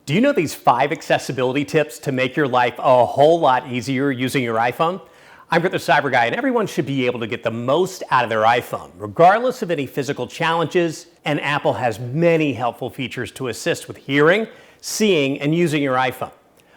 Do you know these 5 accessibility tips to make your life a whole lot easier using your iPhone? I'm the CyberGuy, and everyone should be able to get the most out of their iPhone, regardless of any physical challenges, and Apple has many helpful features to assist with hearing, seeing, and using your iPhone.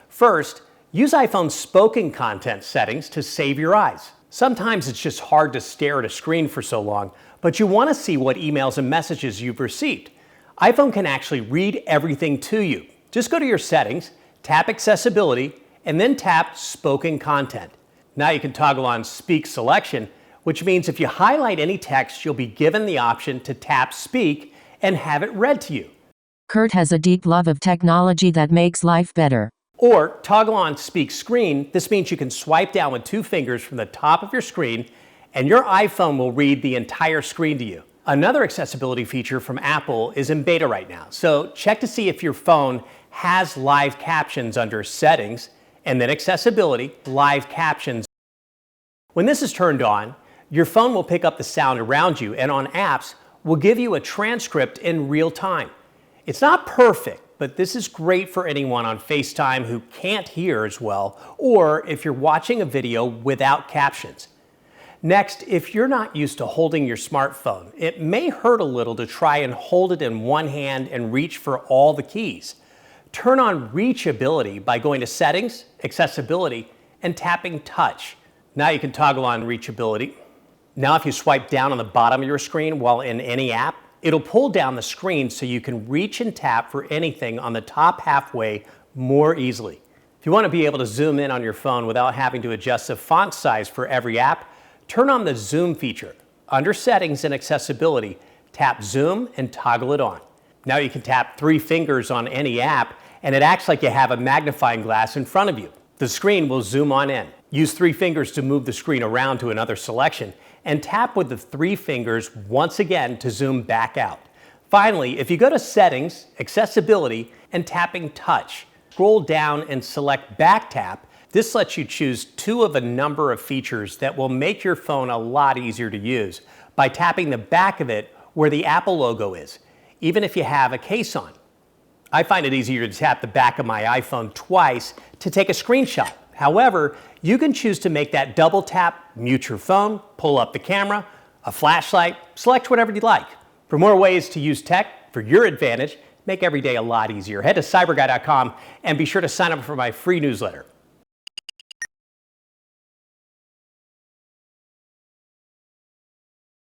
First, use iPhone's spoken content settings to save your eyes. Sometimes it's just hard to stare at a screen for so long, but you want to see what emails and messages you've received. iPhone can actually read everything to you. Just go to your settings, tap accessibility, and then tap spoken content. Now you can toggle on speak selection, which means if you highlight any text, you'll be given the option to tap speak and have it read to you. Kurt has a deep love of technology that makes life better. Or toggle on speak screen. This means you can swipe down with 2 fingers from the top of your screen and your iPhone will read the entire screen to you. Another accessibility feature from Apple is in beta right now. So check to see if your phone has live captions under settings and then accessibility, live captions. When this is turned on, your phone will pick up the sound around you and on apps will give you a transcript in real time. It's not perfect, but this is great for anyone on FaceTime who can't hear as well, or if you're watching a video without captions. Next, if you're not used to holding your smartphone, it may hurt a little to try and hold it in one hand and reach for all the keys. Turn on Reachability by going to Settings, Accessibility, and tapping Touch. Now you can toggle on Reachability. Now if you swipe down on the bottom of your screen while in any app, it'll pull down the screen so you can reach and tap for anything on the top halfway more easily. If you want to be able to zoom in on your phone without having to adjust the font size for every app, turn on the Zoom feature. Under Settings and Accessibility, tap Zoom and toggle it on. Now you can tap 3 fingers on any app and it acts like you have a magnifying glass in front of you. The screen will zoom on in. Use 3 fingers to move the screen around to another selection and tap with the 3 fingers once again to zoom back out. Finally, if you go to Settings, Accessibility, and tapping Touch, scroll down and select Back Tap. This lets you choose 2 of a number of features that will make your phone a lot easier to use by tapping the back of it where the Apple logo is, even if you have a case on. I find it easier to tap the back of my iPhone twice to take a screenshot. However, you can choose to make that double tap, mute your phone, pull up the camera, a flashlight, select whatever you'd like. For more ways to use tech for your advantage, make every day a lot easier, head to cyberguy.com and be sure to sign up for my free newsletter.